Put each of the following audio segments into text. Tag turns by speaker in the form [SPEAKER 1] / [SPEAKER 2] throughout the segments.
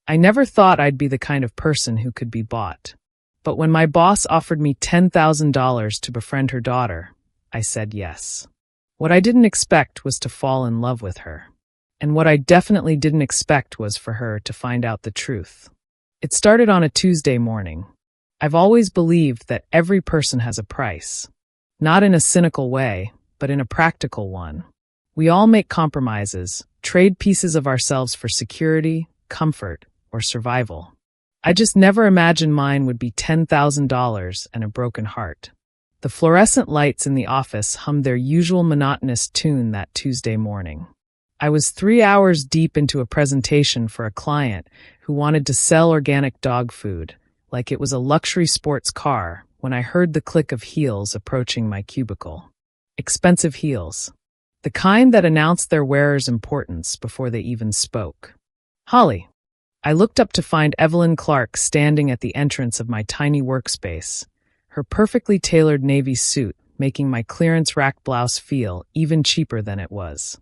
[SPEAKER 1] I never thought I'd be the kind of person who could be bought. But when my boss offered me $10,000 to befriend her daughter, I said yes. What I didn't expect was to fall in love with her. And what I definitely didn't expect was for her to find out the truth. It started on a Tuesday morning. I've always believed that every person has a price. Not in a cynical way, but in a practical one. We all make compromises, trade pieces of ourselves for security, comfort, or survival. I just never imagined mine would be $10,000 and a broken heart. The fluorescent lights in the office hummed their usual monotonous tune that Tuesday morning. I was 3 hours deep into a presentation for a client who wanted to sell organic dog food, like it was a luxury sports car, when I heard the click of heels approaching my cubicle. Expensive heels. The kind that announced their wearer's importance before they even spoke. Holly. I looked up to find Evelyn Clark standing at the entrance of my tiny workspace, her perfectly tailored navy suit making my clearance rack blouse feel even cheaper than it was.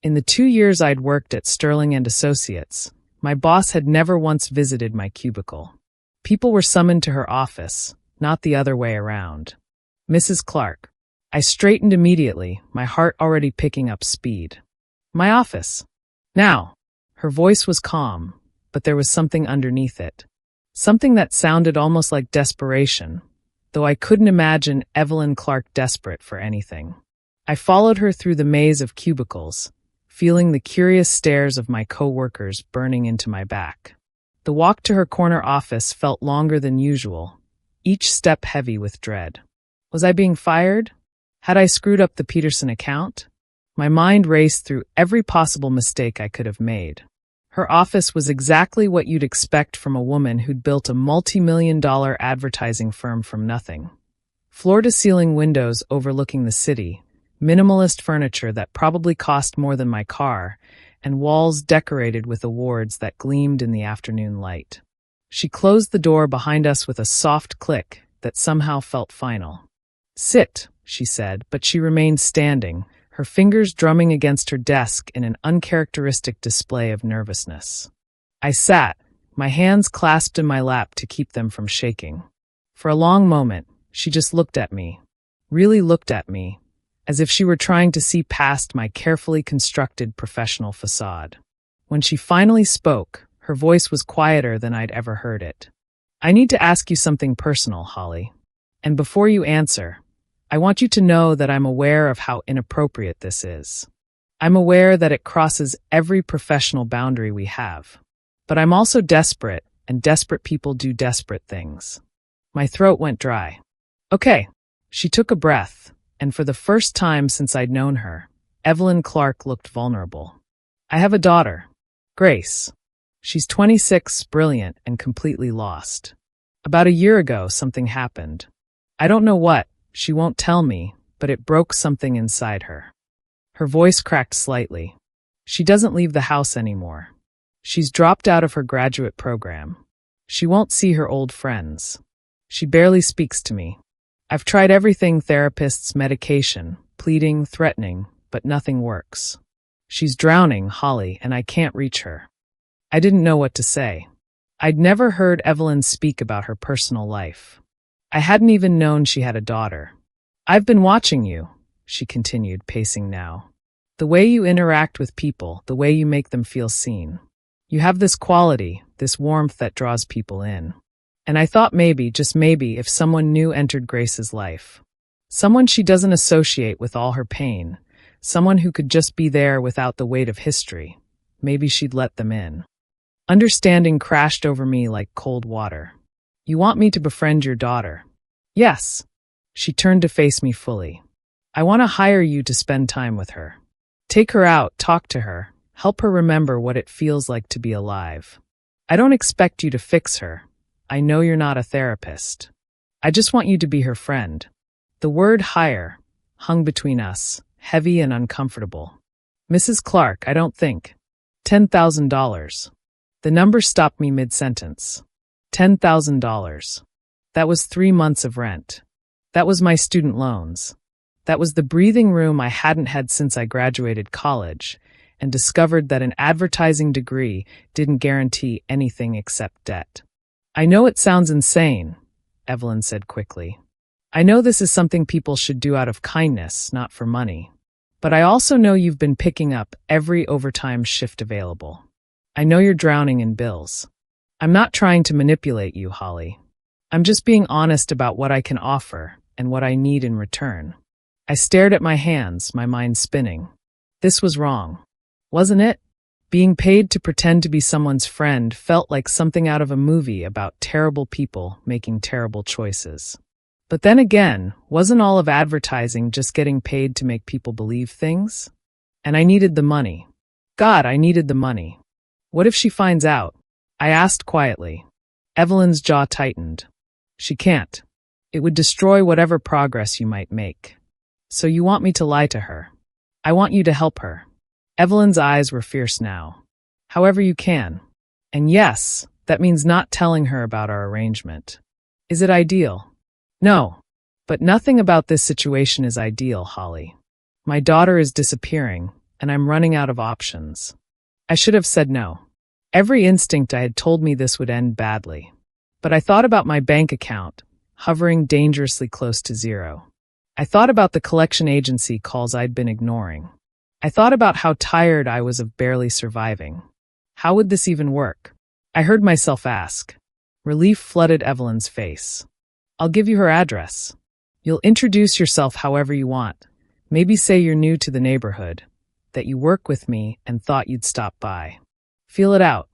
[SPEAKER 1] In the 2 years I'd worked at Sterling & Associates, my boss had never once visited my cubicle. People were summoned to her office, not the other way around. Mrs. Clark. I straightened immediately, my heart already picking up speed. My office. Now. Her voice was calm, but there was something underneath it. Something that sounded almost like desperation, though I couldn't imagine Evelyn Clark desperate for anything. I followed her through the maze of cubicles, feeling the curious stares of my co-workers burning into my back. The walk to her corner office felt longer than usual, each step heavy with dread. Was I being fired? Had I screwed up the Peterson account? My mind raced through every possible mistake I could have made. Her office was exactly what you'd expect from a woman who'd built a multi-million-dollar advertising firm from nothing. Floor-to-ceiling windows overlooking the city, minimalist furniture that probably cost more than my car, and walls decorated with awards that gleamed in the afternoon light. She closed the door behind us with a soft click that somehow felt final. "Sit," she said, but she remained standing, her fingers drumming against her desk in an uncharacteristic display of nervousness. I sat, my hands clasped in my lap to keep them from shaking. For a long moment, she just looked at me, really looked at me, as if she were trying to see past my carefully constructed professional facade. When she finally spoke, her voice was quieter than I'd ever heard it. "I need to ask you something personal, Holly. And before you answer, I want you to know that I'm aware of how inappropriate this is. I'm aware that it crosses every professional boundary we have. But I'm also desperate, and desperate people do desperate things." My throat went dry. "Okay." She took a breath, and for the first time since I'd known her, Evelyn Clark looked vulnerable. "I have a daughter, Grace. She's 26, brilliant, and completely lost. About a year ago, something happened. I don't know what. She won't tell me, but it broke something inside her." Her voice cracked slightly. "She doesn't leave the house anymore. She's dropped out of her graduate program. She won't see her old friends. She barely speaks to me. I've tried everything: therapists, medication, pleading, threatening, but nothing works. She's drowning, Holly, and I can't reach her." I didn't know what to say. I'd never heard Evelyn speak about her personal life. I hadn't even known she had a daughter. "I've been watching you," she continued, pacing now. "The way you interact with people, the way you make them feel seen. You have this quality, this warmth that draws people in. And I thought maybe, just maybe, if someone new entered Grace's life, someone she doesn't associate with all her pain, someone who could just be there without the weight of history, maybe she'd let them in." Understanding crashed over me like cold water. "You want me to befriend your daughter?" "Yes." She turned to face me fully. "I want to hire you to spend time with her. Take her out, talk to her, help her remember what it feels like to be alive. I don't expect you to fix her. I know you're not a therapist. I just want you to be her friend." The word hire hung between us, heavy and uncomfortable. "Mrs. Clark, I don't think." $10,000. The number stopped me mid-sentence. $10,000. That was 3 months of rent. That was my student loans. That was the breathing room I hadn't had since I graduated college, and discovered that an advertising degree didn't guarantee anything except debt. I know it sounds insane, Evelyn said quickly. I know this is something people should do out of kindness, not for money. But I also know you've been picking up every overtime shift available. I know you're drowning in bills. I'm not trying to manipulate you, Holly. I'm just being honest about what I can offer and what I need in return. I stared at my hands, my mind spinning. This was wrong, wasn't it? Being paid to pretend to be someone's friend felt like something out of a movie about terrible people making terrible choices. But then again, wasn't all of advertising just getting paid to make people believe things? And I needed the money. God, I needed the money. What if she finds out? I asked quietly. Evelyn's jaw tightened. She can't. It would destroy whatever progress you might make. So you want me to lie to her? I want you to help her. Evelyn's eyes were fierce now. However you can. And yes, that means not telling her about our arrangement. Is it ideal? No. But nothing about this situation is ideal, Holly. My daughter is disappearing, and I'm running out of options. I should have said no. Every instinct I had told me this would end badly. But I thought about my bank account, hovering dangerously close to zero. I thought about the collection agency calls I'd been ignoring. I thought about how tired I was of barely surviving. How would this even work? I heard myself ask. Relief flooded Evelyn's face. I'll give you her address. You'll introduce yourself however you want. Maybe say you're new to the neighborhood, that you work with me and thought you'd stop by. Feel it out.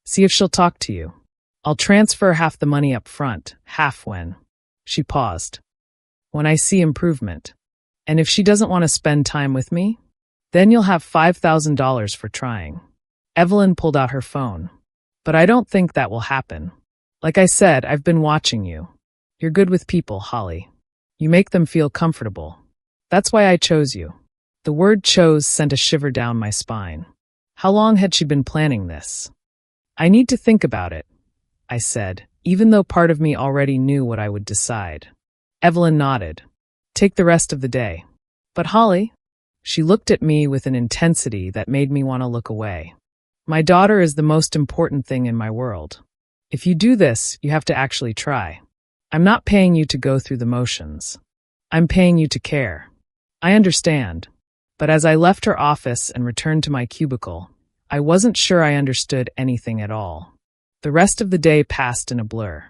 [SPEAKER 1] See if she'll talk to you. I'll transfer half the money up front, half when. She paused. When I see improvement. And if she doesn't want to spend time with me, then you'll have $5,000 for trying. Evelyn pulled out her phone. But I don't think that will happen. Like I said, I've been watching you. You're good with people, Holly. You make them feel comfortable. That's why I chose you. The word chose sent a shiver down my spine. How long had she been planning this? I need to think about it, I said, even though part of me already knew what I would decide. Evelyn nodded. Take the rest of the day. But Holly? She looked at me with an intensity that made me want to look away. My daughter is the most important thing in my world. If you do this, you have to actually try. I'm not paying you to go through the motions. I'm paying you to care. I understand. But as I left her office and returned to my cubicle, I wasn't sure I understood anything at all. The rest of the day passed in a blur.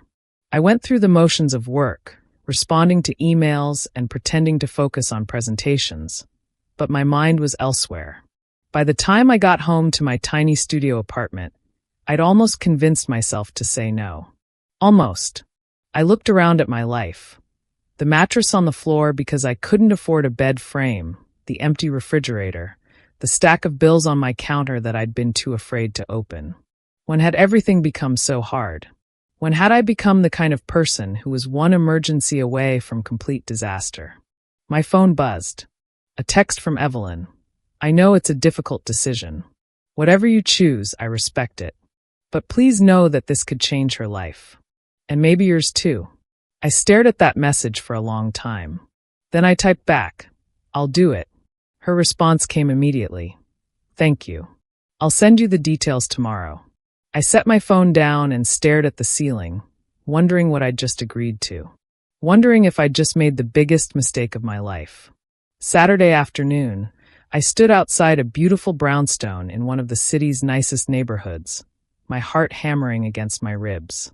[SPEAKER 1] I went through the motions of work, responding to emails and pretending to focus on presentations, but my mind was elsewhere. By the time I got home to my tiny studio apartment, I'd almost convinced myself to say no. Almost. I looked around at my life. The mattress on the floor because I couldn't afford a bed frame, the empty refrigerator, the stack of bills on my counter that I'd been too afraid to open. When had everything become so hard? When had I become the kind of person who was one emergency away from complete disaster? My phone buzzed. A text from Evelyn. I know it's a difficult decision. Whatever you choose, I respect it. But please know that this could change her life. And maybe yours too. I stared at that message for a long time. Then I typed back, I'll do it. Her response came immediately. Thank you. I'll send you the details tomorrow. I set my phone down and stared at the ceiling, wondering what I'd just agreed to. Wondering if I'd just made the biggest mistake of my life. Saturday afternoon, I stood outside a beautiful brownstone in one of the city's nicest neighborhoods, my heart hammering against my ribs.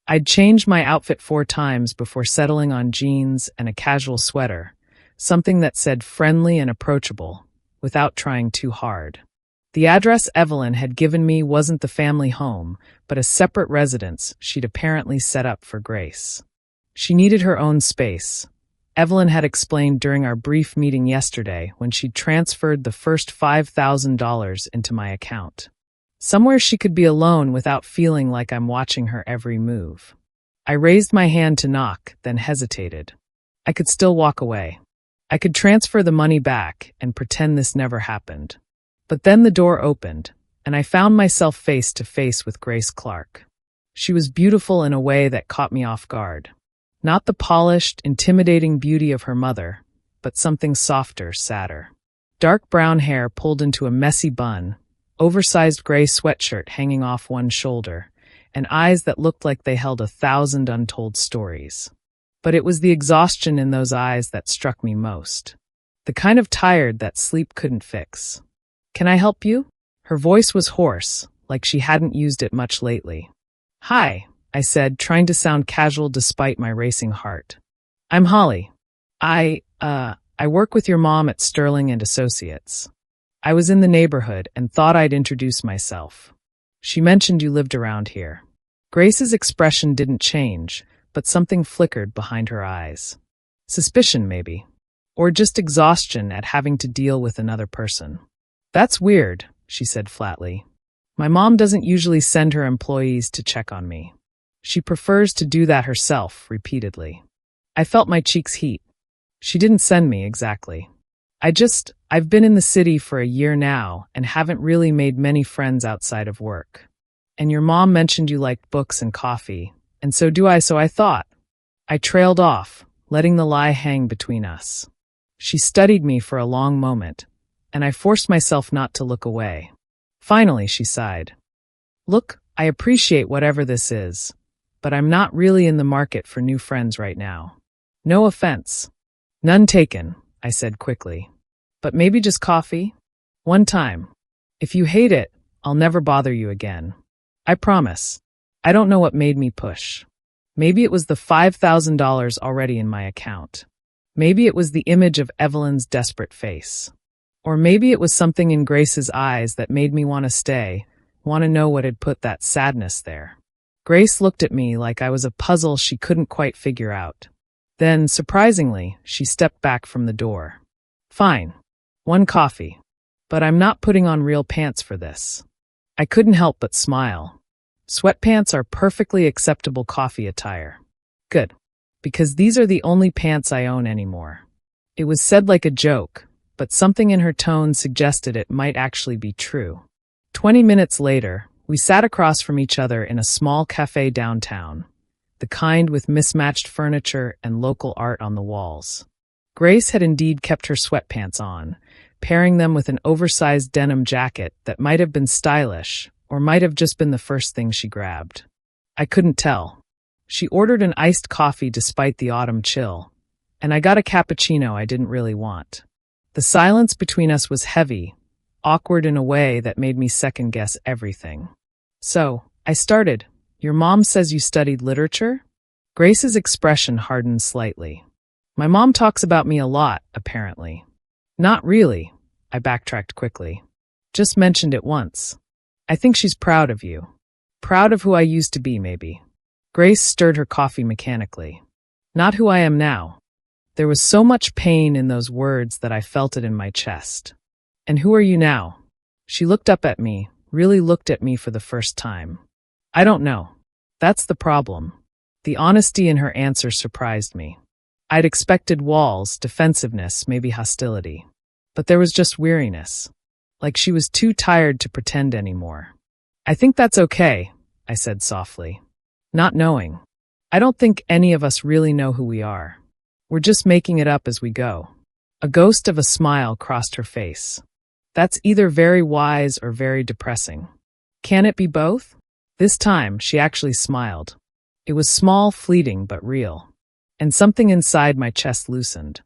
[SPEAKER 1] I'd changed my outfit 4 times before settling on jeans and a casual sweater, something that said friendly and approachable, without trying too hard. The address Evelyn had given me wasn't the family home, but a separate residence she'd apparently set up for Grace. She needed her own space. Evelyn had explained during our brief meeting yesterday when she'd transferred the first $5,000 into my account. Somewhere she could be alone without feeling like I'm watching her every move. I raised my hand to knock, then hesitated. I could still walk away. I could transfer the money back and pretend this never happened. But then the door opened, and I found myself face to face with Grace Clark. She was beautiful in a way that caught me off guard. Not the polished, intimidating beauty of her mother, but something softer, sadder. Dark brown hair pulled into a messy bun, oversized gray sweatshirt hanging off one shoulder, and eyes that looked like they held 1,000 untold stories. But it was the exhaustion in those eyes that struck me most. The kind of tired that sleep couldn't fix. "Can I help you?" Her voice was hoarse, like she hadn't used it much lately. "Hi," I said, trying to sound casual despite my racing heart. "I'm Holly. I work with your mom at Sterling and Associates. I was in the neighborhood and thought I'd introduce myself. She mentioned you lived around here." Grace's expression didn't change, but something flickered behind her eyes. Suspicion, maybe. Or just exhaustion at having to deal with another person. "That's weird," she said flatly. "My mom doesn't usually send her employees to check on me. She prefers to do that herself, repeatedly." I felt my cheeks heat. She didn't send me, exactly. I've been in the city for a year now and haven't really made many friends outside of work. And your mom mentioned you liked books and coffee, and so do I, so I thought. I trailed off, letting the lie hang between us. She studied me for a long moment, and I forced myself not to look away. Finally, she sighed. "Look, I appreciate whatever this is, but I'm not really in the market for new friends right now. No offense." "None taken," I said quickly. "But maybe just coffee? One time. If you hate it, I'll never bother you again. I promise." I don't know what made me push. Maybe it was the $5,000 already in my account. Maybe it was the image of Evelyn's desperate face. Or maybe it was something in Grace's eyes that made me want to stay, want to know what had put that sadness there. Grace looked at me like I was a puzzle she couldn't quite figure out. Then, surprisingly, she stepped back from the door. "Fine. One coffee. But I'm not putting on real pants for this." I couldn't help but smile. Sweatpants are perfectly acceptable coffee attire. Good. Because these are the only pants I own anymore. It was said like a joke, but something in her tone suggested it might actually be true. 20 minutes later, we sat across from each other in a small cafe downtown, the kind with mismatched furniture and local art on the walls. Grace had indeed kept her sweatpants on, pairing them with an oversized denim jacket that might have been stylish, or might have just been the first thing she grabbed. I couldn't tell. She ordered an iced coffee despite the autumn chill, and I got a cappuccino I didn't really want. The silence between us was heavy, awkward in a way that made me second-guess everything. "So, I started. Your mom says you studied literature?" Grace's expression hardened slightly. "My mom talks about me a lot, apparently." "Not really," I backtracked quickly. "Just mentioned it once. I think she's proud of you. Proud of who I used to be, maybe." Grace stirred her coffee mechanically. "Not who I am now." There was so much pain in those words that I felt it in my chest. "And who are you now?" She looked up at me, really looked at me for the first time. "I don't know. That's the problem." The honesty in her answer surprised me. I'd expected walls, defensiveness, maybe hostility. But there was just weariness. Like she was too tired to pretend anymore. "I think that's okay," I said softly. "Not knowing. I don't think any of us really know who we are. We're just making it up as we go." A ghost of a smile crossed her face. "That's either very wise or very depressing. Can it be both?" This time, she actually smiled. It was small, fleeting, but real. And something inside my chest loosened.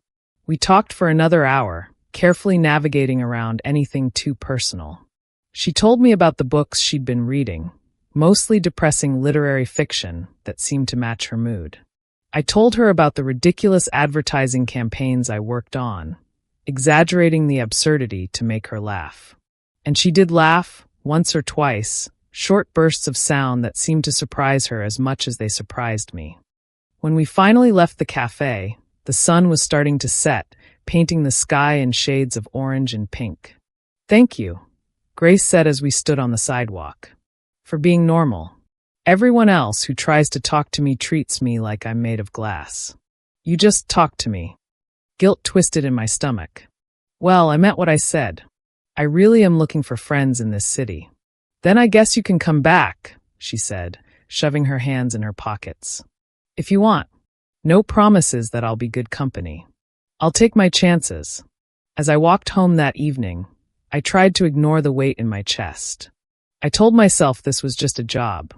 [SPEAKER 1] We talked for another hour, carefully navigating around anything too personal. She told me about the books she'd been reading, mostly depressing literary fiction that seemed to match her mood. I told her about the ridiculous advertising campaigns I worked on, exaggerating the absurdity to make her laugh. And she did laugh, once or twice, short bursts of sound that seemed to surprise her as much as they surprised me. When we finally left the cafe, the sun was starting to set, painting the sky in shades of orange and pink. "Thank you," Grace said as we stood on the sidewalk, "for being normal. Everyone else who tries to talk to me treats me like I'm made of glass. You just talked to me." Guilt twisted in my stomach. "Well, I meant what I said. I really am looking for friends in this city." "Then I guess you can come back," she said, shoving her hands in her pockets. "If you want. No promises that I'll be good company. I'll take my chances." As I walked home that evening, I tried to ignore the weight in my chest. I told myself this was just a job.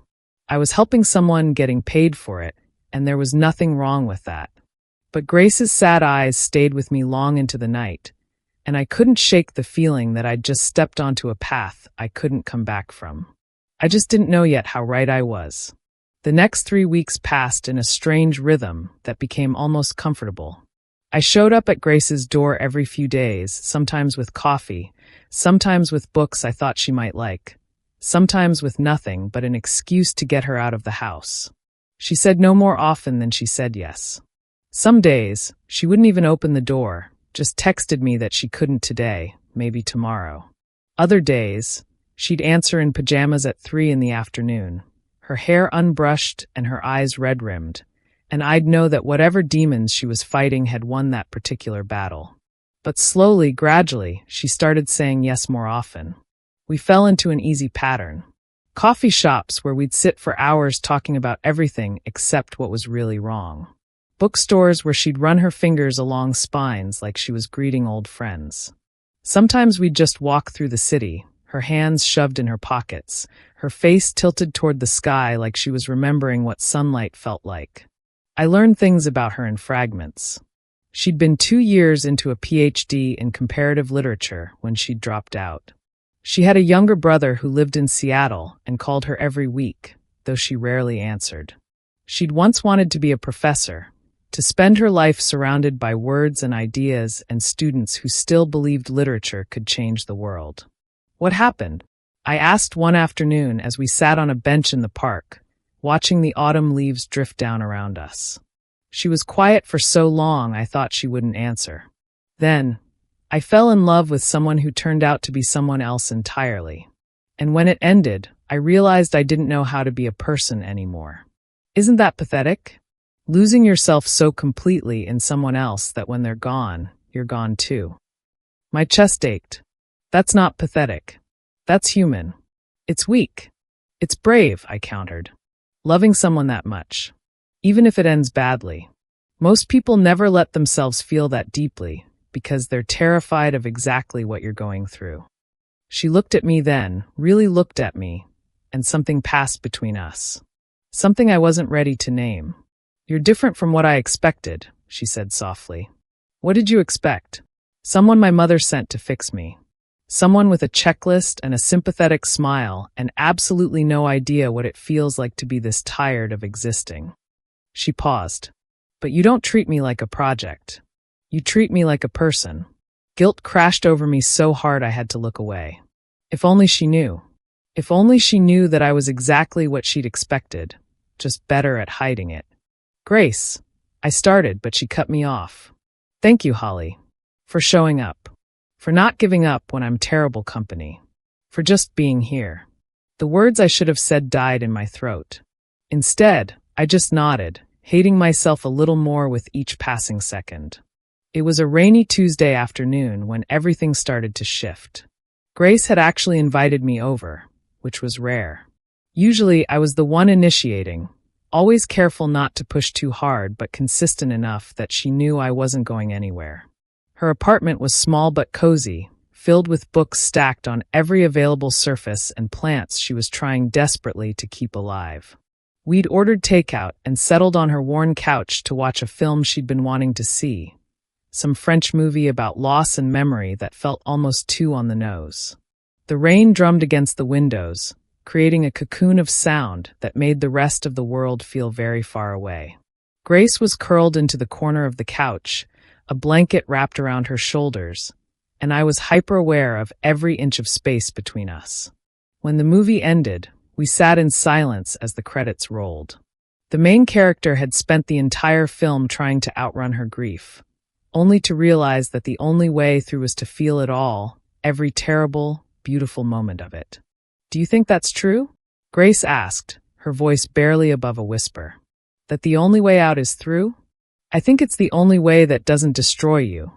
[SPEAKER 1] I was helping someone, getting paid for it, and there was nothing wrong with that. But Grace's sad eyes stayed with me long into the night, and I couldn't shake the feeling that I'd just stepped onto a path I couldn't come back from. I just didn't know yet how right I was. The next 3 weeks passed in a strange rhythm that became almost comfortable. I showed up at Grace's door every few days, sometimes with coffee, sometimes with books I thought she might like, sometimes with nothing but an excuse to get her out of the house. She said no more often than she said yes. Some days, she wouldn't even open the door, just texted me that she couldn't today, maybe tomorrow. Other days, she'd answer in pajamas at 3 in the afternoon, her hair unbrushed and her eyes red-rimmed, and I'd know that whatever demons she was fighting had won that particular battle. But slowly, gradually, she started saying yes more often. We fell into an easy pattern. Coffee shops where we'd sit for hours talking about everything except what was really wrong. Bookstores where she'd run her fingers along spines like she was greeting old friends. Sometimes we'd just walk through the city, her hands shoved in her pockets, her face tilted toward the sky like she was remembering what sunlight felt like. I learned things about her in fragments. She'd been 2 years into a PhD in comparative literature when she'd dropped out. She had a younger brother who lived in Seattle and called her every week, though she rarely answered. She'd once wanted to be a professor, to spend her life surrounded by words and ideas and students who still believed literature could change the world. What happened? I asked one afternoon as we sat on a bench in the park, watching the autumn leaves drift down around us. She was quiet for so long I thought she wouldn't answer. Then, I fell in love with someone who turned out to be someone else entirely. And when it ended, I realized I didn't know how to be a person anymore. Isn't that pathetic? Losing yourself so completely in someone else that when they're gone, you're gone too. My chest ached. That's not pathetic. That's human. It's weak. It's brave, I countered. Loving someone that much, even if it ends badly. Most people never let themselves feel that deeply because they're terrified of exactly what you're going through. She looked at me then, really looked at me, and something passed between us. Something I wasn't ready to name. You're different from what I expected, she said softly. What did you expect? Someone my mother sent to fix me. Someone with a checklist and a sympathetic smile and absolutely no idea what it feels like to be this tired of existing. She paused. But you don't treat me like a project. You treat me like a person. Guilt crashed over me so hard I had to look away. If only she knew. If only she knew that I was exactly what she'd expected, just better at hiding it. Grace, I started, but she cut me off. Thank you, Holly, for showing up. For not giving up when I'm terrible company. For just being here. The words I should have said died in my throat. Instead, I just nodded, hating myself a little more with each passing second. It was a rainy Tuesday afternoon when everything started to shift. Grace had actually invited me over, which was rare. Usually, I was the one initiating, always careful not to push too hard but consistent enough that she knew I wasn't going anywhere. Her apartment was small but cozy, filled with books stacked on every available surface and plants she was trying desperately to keep alive. We'd ordered takeout and settled on her worn couch to watch a film she'd been wanting to see, some French movie about loss and memory that felt almost too on the nose. The rain drummed against the windows, creating a cocoon of sound that made the rest of the world feel very far away. Grace was curled into the corner of the couch, a blanket wrapped around her shoulders, and I was hyper-aware of every inch of space between us. When the movie ended, we sat in silence as the credits rolled. The main character had spent the entire film trying to outrun her grief, only to realize that the only way through was to feel it all, every terrible, beautiful moment of it. Do you think that's true? Grace asked, her voice barely above a whisper. That the only way out is through? I think it's the only way that doesn't destroy you,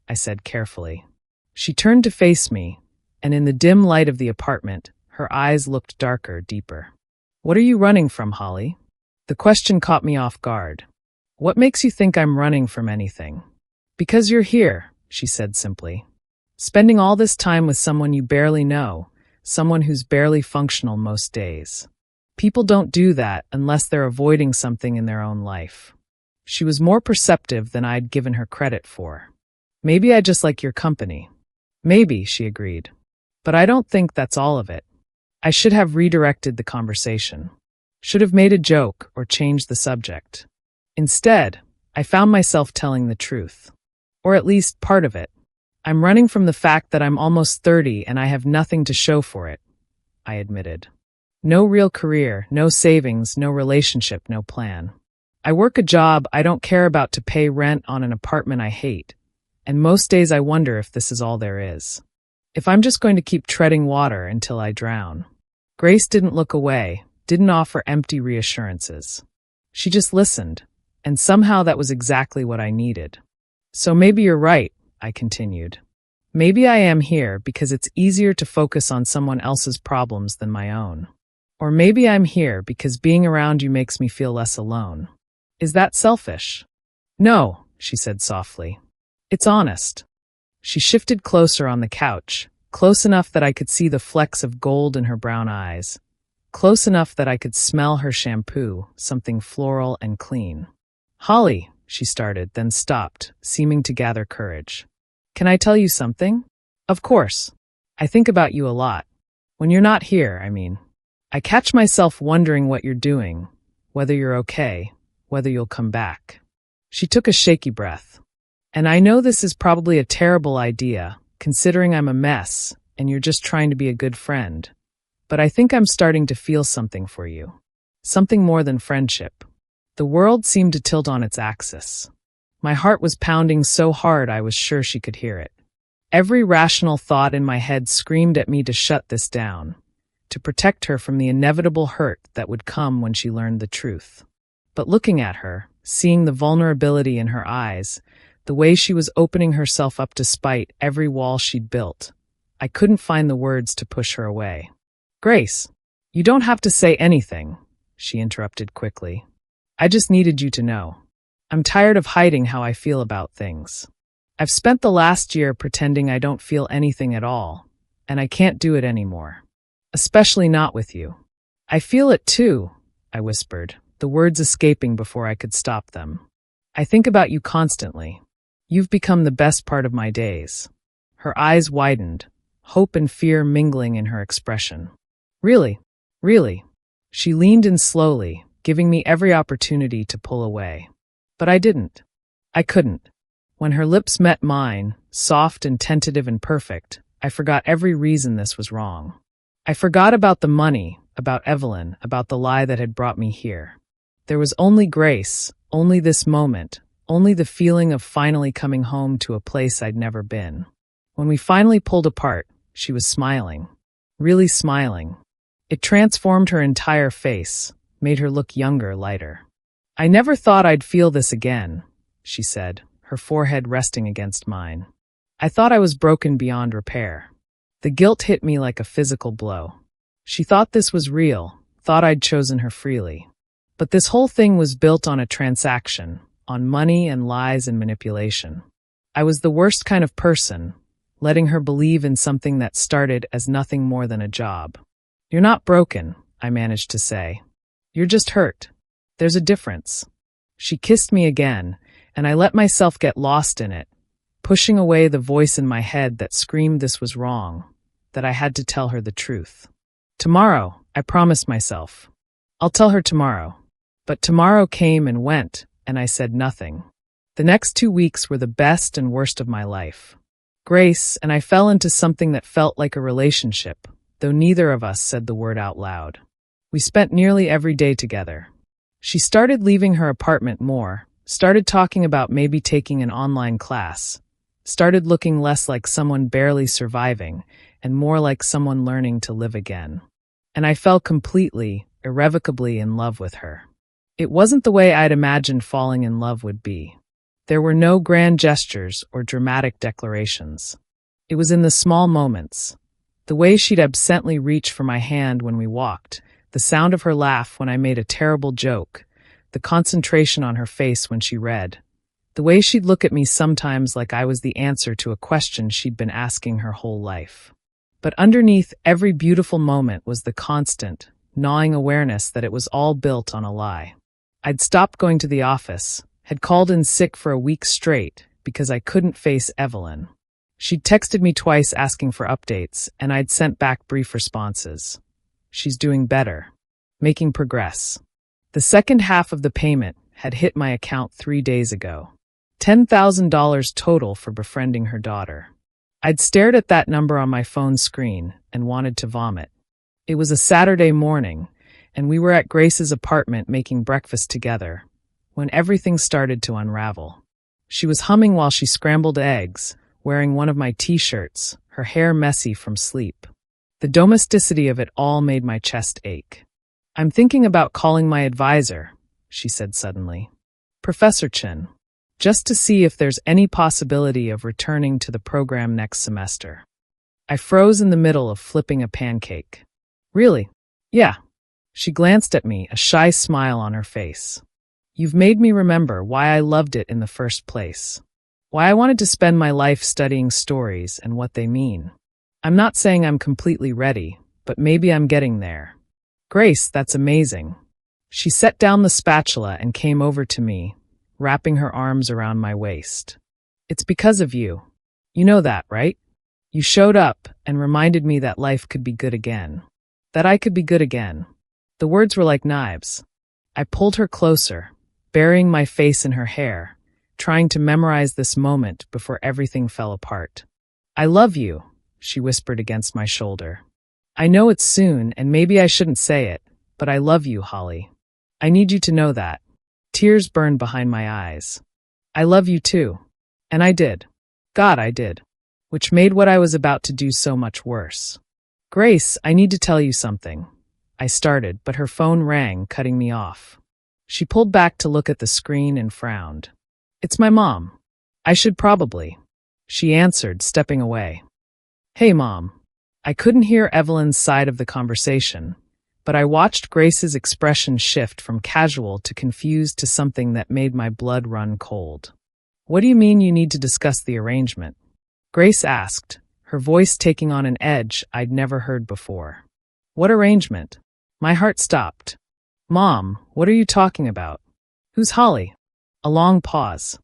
[SPEAKER 1] I said carefully. She turned to face me, and in the dim light of the apartment, her eyes looked darker, deeper. What are you running from, Holly? The question caught me off guard. What makes you think I'm running from anything? Because you're here, she said simply. Spending all this time with someone you barely know, someone who's barely functional most days. People don't do that unless they're avoiding something in their own life. She was more perceptive than I'd given her credit for. Maybe I just like your company. Maybe, she agreed. But I don't think that's all of it. I should have redirected the conversation. Should have made a joke or changed the subject. Instead, I found myself telling the truth. Or at least part of it. I'm running from the fact that I'm almost 30 and I have nothing to show for it, I admitted. No real career, no savings, no relationship, no plan. I work a job I don't care about to pay rent on an apartment I hate, and most days I wonder if this is all there is. If I'm just going to keep treading water until I drown. Grace didn't look away, didn't offer empty reassurances. She just listened, and somehow that was exactly what I needed. So maybe you're right, I continued. Maybe I am here because it's easier to focus on someone else's problems than my own. Or maybe I'm here because being around you makes me feel less alone. Is that selfish? No, she said softly. It's honest. She shifted closer on the couch, close enough that I could see the flecks of gold in her brown eyes, close enough that I could smell her shampoo, something floral and clean. Holly, she started, then stopped, seeming to gather courage. Can I tell you something? Of course. I think about you a lot. When you're not here, I mean. I catch myself wondering what you're doing, whether you're okay, whether you'll come back. She took a shaky breath. And I know this is probably a terrible idea, considering I'm a mess, and you're just trying to be a good friend. But I think I'm starting to feel something for you. Something more than friendship. The world seemed to tilt on its axis. My heart was pounding so hard I was sure she could hear it. Every rational thought in my head screamed at me to shut this down, to protect her from the inevitable hurt that would come when she learned the truth. But looking at her, seeing the vulnerability in her eyes, the way she was opening herself up despite every wall she'd built, I couldn't find the words to push her away. Grace, you don't have to say anything, she interrupted quickly. I just needed you to know. I'm tired of hiding how I feel about things. I've spent the last year pretending I don't feel anything at all, and I can't do it anymore. Especially not with you. I feel it too, I whispered, the words escaping before I could stop them. I think about you constantly. You've become the best part of my days. Her eyes widened, hope and fear mingling in her expression. Really? Really? She leaned in slowly, giving me every opportunity to pull away. But I didn't. I couldn't. When her lips met mine, soft and tentative and perfect, I forgot every reason this was wrong. I forgot about the money, about Evelyn, about the lie that had brought me here. There was only Grace, only this moment, only the feeling of finally coming home to a place I'd never been. When we finally pulled apart, she was smiling. Really smiling. It transformed her entire face, made her look younger, lighter. I never thought I'd feel this again, she said, her forehead resting against mine. I thought I was broken beyond repair. The guilt hit me like a physical blow. She thought this was real, thought I'd chosen her freely. But this whole thing was built on a transaction, on money and lies and manipulation. I was the worst kind of person, letting her believe in something that started as nothing more than a job. You're not broken, I managed to say. You're just hurt. There's a difference. She kissed me again, and I let myself get lost in it, pushing away the voice in my head that screamed this was wrong, that I had to tell her the truth. Tomorrow, I promised myself. I'll tell her tomorrow. But tomorrow came and went, and I said nothing. The next 2 weeks were the best and worst of my life. Grace and I fell into something that felt like a relationship, though neither of us said the word out loud. We spent nearly every day together. She started leaving her apartment more, started talking about maybe taking an online class, started looking less like someone barely surviving and more like someone learning to live again. And I fell completely, irrevocably in love with her. It wasn't the way I'd imagined falling in love would be. There were no grand gestures or dramatic declarations. It was in the small moments. The way she'd absently reach for my hand when we walked, the sound of her laugh when I made a terrible joke, the concentration on her face when she read. The way she'd look at me sometimes like I was the answer to a question she'd been asking her whole life. But underneath every beautiful moment was the constant, gnawing awareness that it was all built on a lie. I'd stopped going to the office, had called in sick for a week straight because I couldn't face Evelyn. She'd texted me twice asking for updates, and I'd sent back brief responses. She's doing better, making progress. The second half of the payment had hit my account 3 days ago. $10,000 total for befriending her daughter. I'd stared at that number on my phone screen and wanted to vomit. It was a Saturday morning, and we were at Grace's apartment making breakfast together, when everything started to unravel. She was humming while she scrambled eggs, wearing one of my t-shirts, her hair messy from sleep. The domesticity of it all made my chest ache. "I'm thinking about calling my advisor," she said suddenly. "Professor Chin. Just to see if there's any possibility of returning to the program next semester." I froze in the middle of flipping a pancake. "Really? Yeah." She glanced at me, a shy smile on her face. "You've made me remember why I loved it in the first place. Why I wanted to spend my life studying stories and what they mean. I'm not saying I'm completely ready, but maybe I'm getting there." "Grace, that's amazing." She set down the spatula and came over to me, wrapping her arms around my waist. "It's because of you. You know that, right? You showed up and reminded me that life could be good again. That I could be good again." The words were like knives. I pulled her closer, burying my face in her hair, trying to memorize this moment before everything fell apart. "I love you," she whispered against my shoulder. "I know it's soon, and maybe I shouldn't say it, but I love you, Holly. I need you to know that." Tears burned behind my eyes. "I love you too." And I did. God, I did. Which made what I was about to do so much worse. "Grace, I need to tell you something." I started, but her phone rang, cutting me off. She pulled back to look at the screen and frowned. "It's my mom. I should probably." She answered, stepping away. "Hey, Mom." I couldn't hear Evelyn's side of the conversation, but I watched Grace's expression shift from casual to confused to something that made my blood run cold. "What do you mean you need to discuss the arrangement?" Grace asked, her voice taking on an edge I'd never heard before. "What arrangement?" My heart stopped. "Mom, what are you talking about? Who's Holly?" A long pause.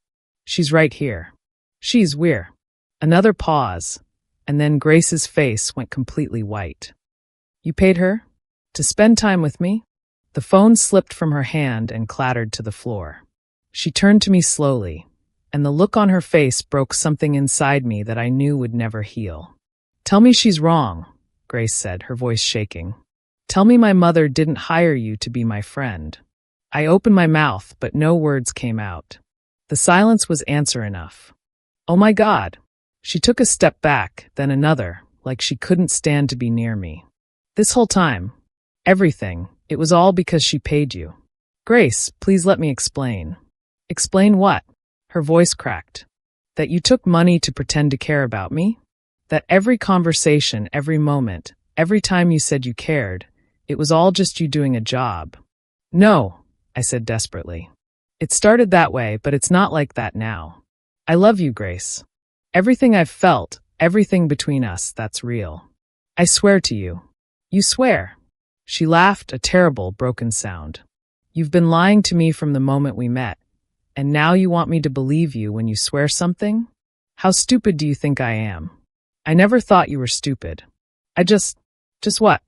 [SPEAKER 1] "She's right here." "She's where?" Another pause, and then Grace's face went completely white. "You paid her? To spend time with me?" The phone slipped from her hand and clattered to the floor. She turned to me slowly, and the look on her face broke something inside me that I knew would never heal. "Tell me she's wrong," Grace said, her voice shaking. "Tell me my mother didn't hire you to be my friend." I opened my mouth, but no words came out. The silence was answer enough. "Oh my God." She took a step back, then another, like she couldn't stand to be near me. "This whole time, everything, it was all because she paid you." "Grace, please let me explain." "Explain what?" Her voice cracked. "That you took money to pretend to care about me? That every conversation, every moment, every time you said you cared, it was all just you doing a job." "No," I said desperately. "It started that way, but it's not like that now. I love you, Grace. Everything I've felt, everything between us, that's real. I swear to you." "You swear?" She laughed, a terrible, broken sound. "You've been lying to me from the moment we met, and now you want me to believe you when you swear something? How stupid do you think I am?" "I never thought you were stupid. I just what?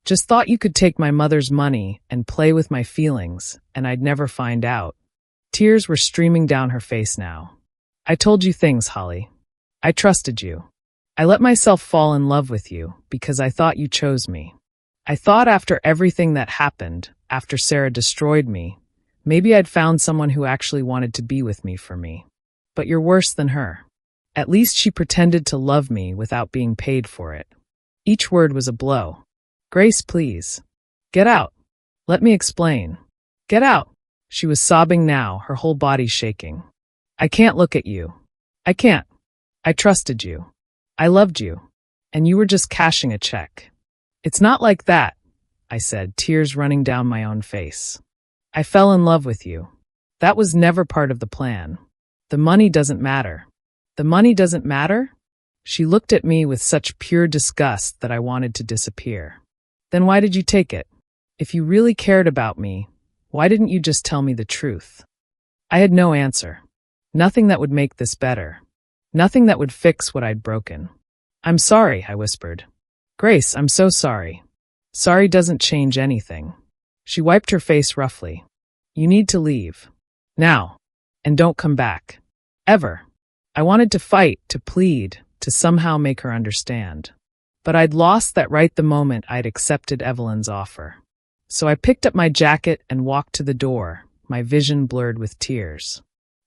[SPEAKER 1] Just thought you could take my mother's money and play with my feelings, and I'd never find out." Tears were streaming down her face now. "I told you things, Holly. I trusted you. I let myself fall in love with you because I thought you chose me. I thought after everything that happened, after Sarah destroyed me, maybe I'd found someone who actually wanted to be with me for me. But you're worse than her. At least she pretended to love me without being paid for it." Each word was a blow. "Grace, please. Get out. Let me explain. Get out." She was sobbing now, her whole body shaking. "I can't look at you. I can't. I trusted you. I loved you. And you were just cashing a check." "It's not like that," I said, tears running down my own face. "I fell in love with you. That was never part of the plan. The money doesn't matter. The money doesn't matter? She looked at me with such pure disgust that I wanted to disappear. Then why did you take it? If you really cared about me, why didn't you just tell me the truth? I had no answer. Nothing that would make this better. Nothing that would fix what I'd broken. I'm sorry, I whispered. Grace, I'm so sorry. Sorry doesn't change anything. She wiped her face roughly. You need to leave. Now. And don't come back. Ever. I wanted to fight, to plead, to somehow make her understand. But I'd lost that right the moment I'd accepted Evelyn's offer. So I picked up my jacket and walked to the door, my vision blurred with tears.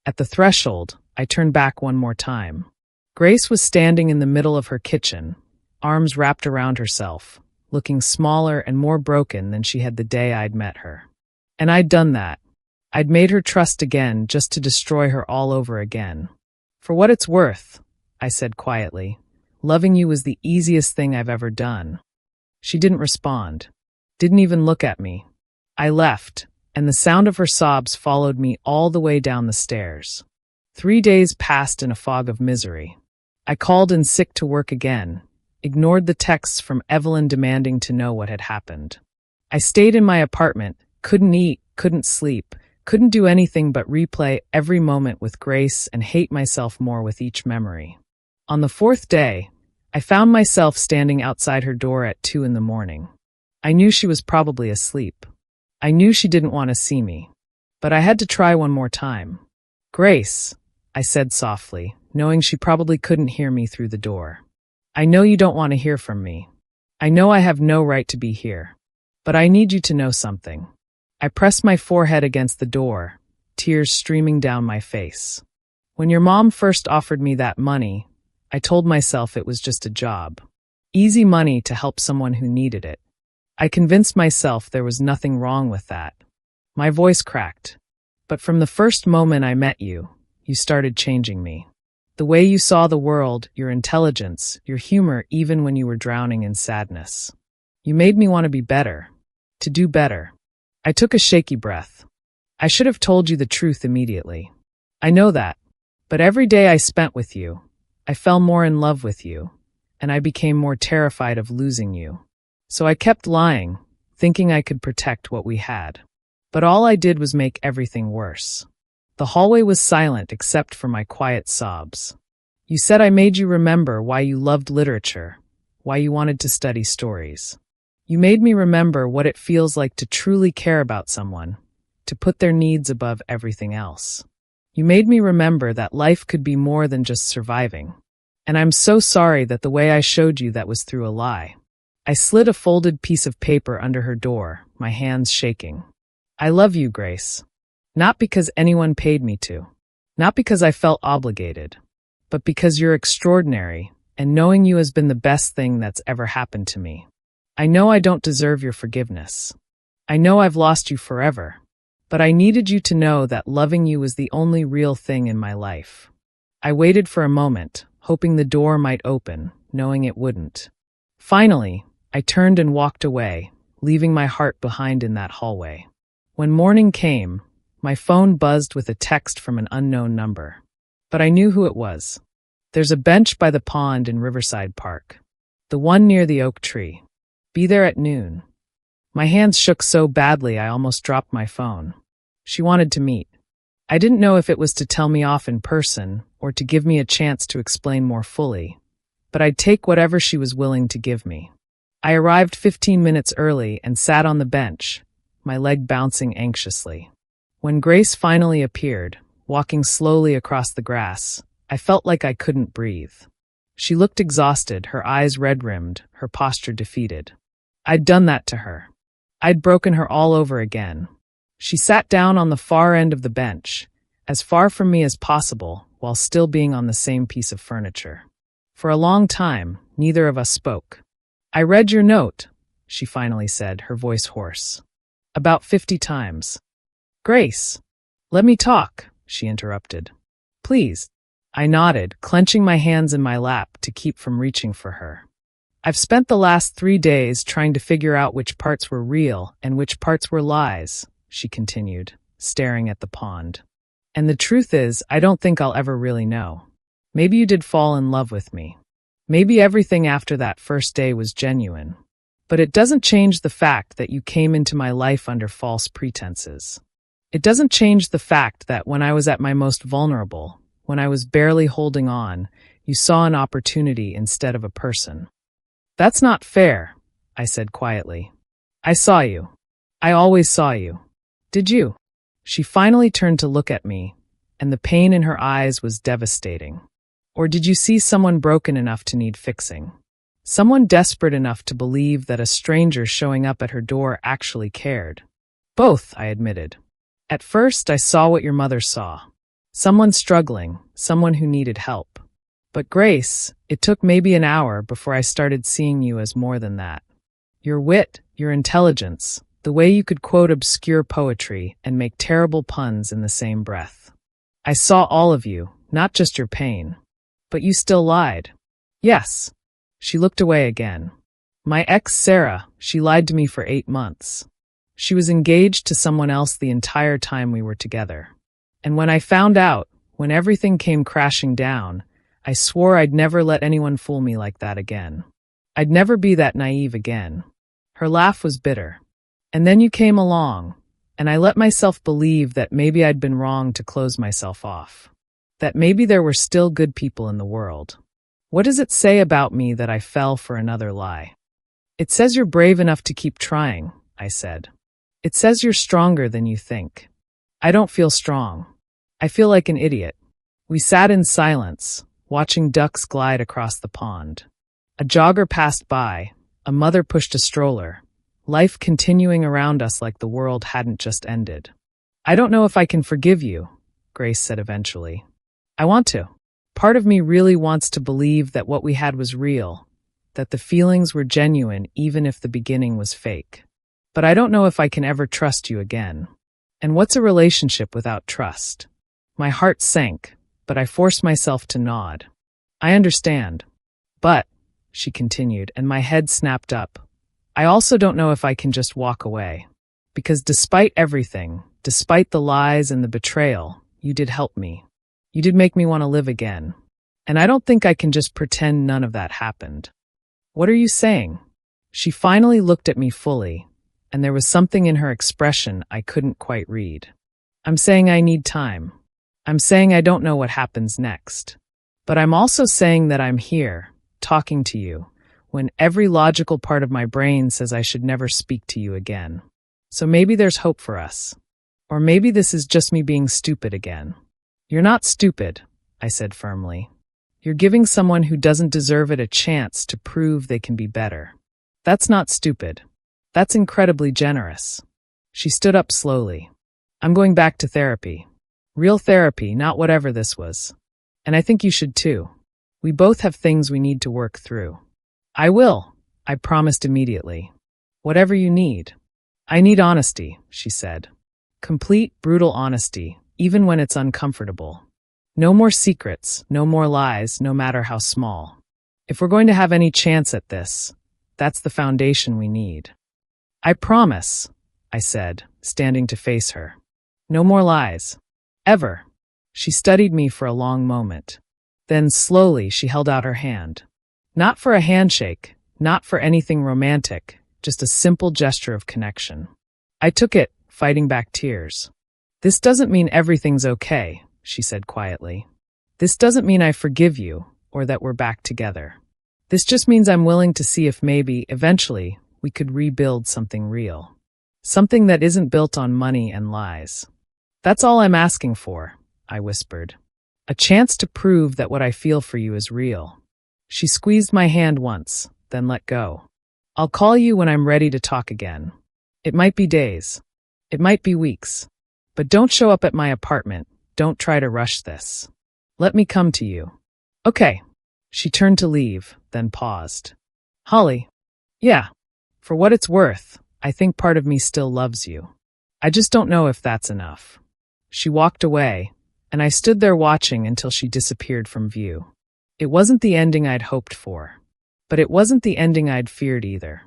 [SPEAKER 1] At the threshold, I turned back one more time. Grace was standing in the middle of her kitchen, arms wrapped around herself, looking smaller and more broken than she had the day I'd met her. And I'd done that. I'd made her trust again just to destroy her all over again. For what it's worth, I said quietly, loving you was the easiest thing I've ever done. She didn't respond, didn't even look at me. I left, and the sound of her sobs followed me all the way down the stairs. 3 days passed in a fog of misery. I called in sick to work again, ignored the texts from Evelyn demanding to know what had happened. I stayed in my apartment, couldn't eat, couldn't sleep, couldn't do anything but replay every moment with Grace and hate myself more with each memory. On the 4th day, I found myself standing outside her door at 2 a.m. I knew she was probably asleep. I knew she didn't want to see me. But I had to try one more time. Grace, I said softly, knowing she probably couldn't hear me through the door. I know you don't want to hear from me. I know I have no right to be here. But I need you to know something. I pressed my forehead against the door, tears streaming down my face. When your mom first offered me that money, I told myself it was just a job. Easy money to help someone who needed it. I convinced myself there was nothing wrong with that. My voice cracked. But from the first moment I met you, you started changing me. The way you saw the world, your intelligence, your humor even when you were drowning in sadness. You made me want to be better. To do better. I took a shaky breath. I should have told you the truth immediately. I know that. But every day I spent with you, I fell more in love with you, and I became more terrified of losing you. So I kept lying, thinking I could protect what we had. But all I did was make everything worse. The hallway was silent except for my quiet sobs. You said I made you remember why you loved literature, why you wanted to study stories. You made me remember what it feels like to truly care about someone, to put their needs above everything else. You made me remember that life could be more than just surviving. And I'm so sorry that the way I showed you that was through a lie. I slid a folded piece of paper under her door, my hands shaking. I love you, Grace. Not because anyone paid me to. Not because I felt obligated. But because you're extraordinary, and knowing you has been the best thing that's ever happened to me. I know I don't deserve your forgiveness. I know I've lost you forever. But I needed you to know that loving you was the only real thing in my life. I waited for a moment, hoping the door might open, knowing it wouldn't. Finally, I turned and walked away, leaving my heart behind in that hallway. When morning came, my phone buzzed with a text from an unknown number. But I knew who it was. There's a bench by the pond in Riverside Park. The one near the oak tree. Be there at noon. My hands shook so badly I almost dropped my phone. She wanted to meet. I didn't know if it was to tell me off in person or to give me a chance to explain more fully, but I'd take whatever she was willing to give me. I arrived 15 minutes early and sat on the bench, my leg bouncing anxiously. When Grace finally appeared, walking slowly across the grass, I felt like I couldn't breathe. She looked exhausted, her eyes red-rimmed, her posture defeated. I'd done that to her. I'd broken her all over again. She sat down on the far end of the bench, as far from me as possible, while still being on the same piece of furniture. For a long time, neither of us spoke. I read your note, she finally said, her voice hoarse. About 50 times. Grace, let me talk, she interrupted. Please. I nodded, clenching my hands in my lap to keep from reaching for her. I've spent the last 3 days trying to figure out which parts were real and which parts were lies, she continued, staring at the pond. And the truth is, I don't think I'll ever really know. Maybe you did fall in love with me. Maybe everything after that first day was genuine. But it doesn't change the fact that you came into my life under false pretenses. It doesn't change the fact that when I was at my most vulnerable, when I was barely holding on, you saw an opportunity instead of a person. That's not fair, I said quietly. I saw you. I always saw you. Did you? She finally turned to look at me, and the pain in her eyes was devastating. Or did you see someone broken enough to need fixing? Someone desperate enough to believe that a stranger showing up at her door actually cared? Both, I admitted. At first, I saw what your mother saw. Someone struggling, someone who needed help. But Grace, it took maybe an hour before I started seeing you as more than that. Your wit, your intelligence, the way you could quote obscure poetry and make terrible puns in the same breath. I saw all of you, not just your pain. But you still lied. Yes. She looked away again. My ex, Sarah, she lied to me for 8 months. She was engaged to someone else the entire time we were together. And when I found out, when everything came crashing down, I swore I'd never let anyone fool me like that again. I'd never be that naive again. Her laugh was bitter. And then you came along, and I let myself believe that maybe I'd been wrong to close myself off. That maybe there were still good people in the world. What does it say about me that I fell for another lie? It says you're brave enough to keep trying, I said. It says you're stronger than you think. I don't feel strong. I feel like an idiot. We sat in silence, watching ducks glide across the pond. A jogger passed by, a mother pushed a stroller, life continuing around us like the world hadn't just ended. I don't know if I can forgive you, Grace said eventually. I want to. Part of me really wants to believe that what we had was real, that the feelings were genuine even if the beginning was fake. But I don't know if I can ever trust you again. And what's a relationship without trust? My heart sank, but I forced myself to nod. I understand. But, she continued, and my head snapped up, I also don't know if I can just walk away. Because despite everything, despite the lies and the betrayal, you did help me. You did make me want to live again. And I don't think I can just pretend none of that happened. What are you saying? She finally looked at me fully, and there was something in her expression I couldn't quite read. I'm saying I need time. I'm saying I don't know what happens next. But I'm also saying that I'm here, talking to you, when every logical part of my brain says I should never speak to you again. So maybe there's hope for us. Or maybe this is just me being stupid again. You're not stupid, I said firmly. You're giving someone who doesn't deserve it a chance to prove they can be better. That's not stupid. That's incredibly generous. She stood up slowly. I'm going back to therapy. Real therapy, not whatever this was. And I think you should too. We both have things we need to work through. I will, I promised immediately. Whatever you need. I need honesty, she said. Complete, brutal honesty, even when it's uncomfortable. No more secrets, no more lies, no matter how small. If we're going to have any chance at this, that's the foundation we need. I promise, I said, standing to face her. No more lies. Ever. She studied me for a long moment. Then slowly she held out her hand. Not for a handshake, not for anything romantic, just a simple gesture of connection. I took it, fighting back tears. This doesn't mean everything's okay, she said quietly. This doesn't mean I forgive you, or that we're back together. This just means I'm willing to see if maybe, eventually, we could rebuild something real. Something that isn't built on money and lies. That's all I'm asking for, I whispered. A chance to prove that what I feel for you is real. She squeezed my hand once, then let go. I'll call you when I'm ready to talk again. It might be days. It might be weeks. But don't show up at my apartment. Don't try to rush this. Let me come to you. Okay. She turned to leave, then paused. Holly. Yeah. For what it's worth, I think part of me still loves you. I just don't know if that's enough. She walked away, and I stood there watching until she disappeared from view. It wasn't the ending I'd hoped for. But it wasn't the ending I'd feared either.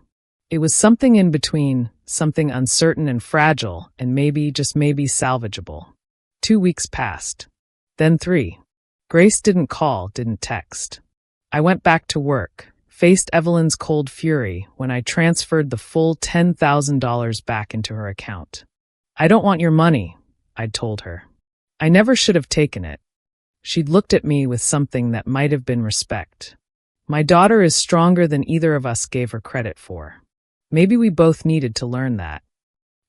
[SPEAKER 1] It was something in between, something uncertain and fragile, and maybe, just maybe, salvageable. 2 weeks passed. Then 3. Grace didn't call, didn't text. I went back to work, faced Evelyn's cold fury when I transferred the full $10,000 back into her account. "I don't want your money," I'd told her. I never should have taken it. She'd looked at me with something that might have been respect. My daughter is stronger than either of us gave her credit for. Maybe we both needed to learn that.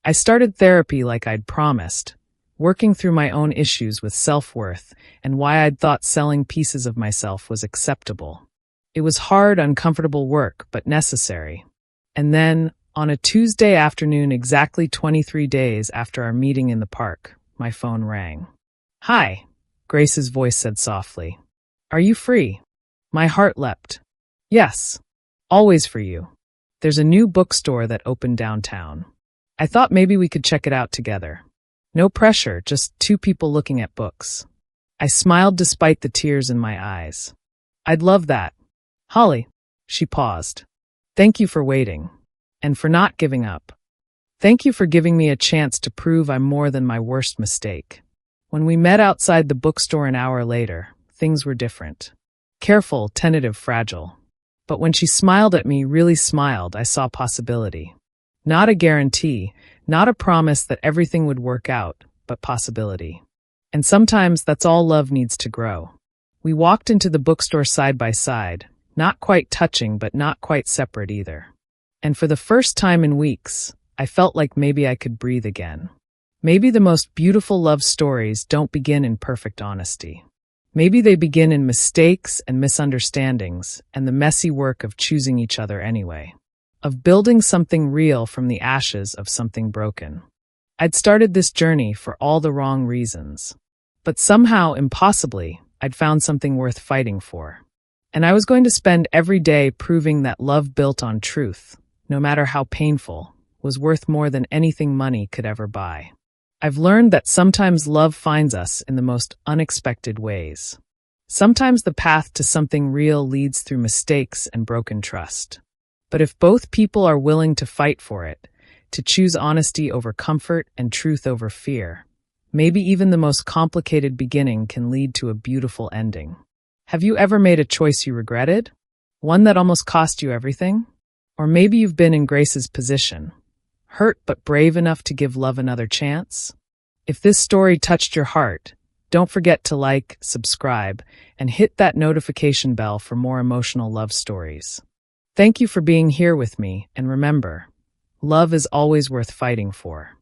[SPEAKER 1] I started therapy like I'd promised, working through my own issues with self-worth and why I'd thought selling pieces of myself was acceptable. It was hard, uncomfortable work, but necessary. And then, on a Tuesday afternoon exactly 23 days after our meeting in the park, my phone rang. "Hi," Grace's voice said softly. "Are you free?" My heart leapt. "Yes, always for you. There's a new bookstore that opened downtown. I thought maybe we could check it out together. No pressure, just 2 people looking at books." I smiled despite the tears in my eyes. "I'd love that. Holly," she paused. "Thank you for waiting. And for not giving up. Thank you for giving me a chance to prove I'm more than my worst mistake." When we met outside the bookstore an hour later, things were different. Careful, tentative, fragile. But when she smiled at me, really smiled, I saw possibility. Not a guarantee, not a promise that everything would work out, but possibility. And sometimes that's all love needs to grow. We walked into the bookstore side by side, not quite touching, but not quite separate either. And for the first time in weeks, I felt like maybe I could breathe again. Maybe the most beautiful love stories don't begin in perfect honesty. Maybe they begin in mistakes and misunderstandings and the messy work of choosing each other anyway, of building something real from the ashes of something broken. I'd started this journey for all the wrong reasons, but somehow, impossibly, I'd found something worth fighting for. And I was going to spend every day proving that love built on truth, no matter how painful, was worth more than anything money could ever buy. I've learned that sometimes love finds us in the most unexpected ways. Sometimes the path to something real leads through mistakes and broken trust. But if both people are willing to fight for it, to choose honesty over comfort and truth over fear, maybe even the most complicated beginning can lead to a beautiful ending. Have you ever made a choice you regretted? One that almost cost you everything? Or maybe you've been in Grace's position. Hurt but brave enough to give love another chance? If this story touched your heart, don't forget to like, subscribe, and hit that notification bell for more emotional love stories. Thank you for being here with me, and remember, love is always worth fighting for.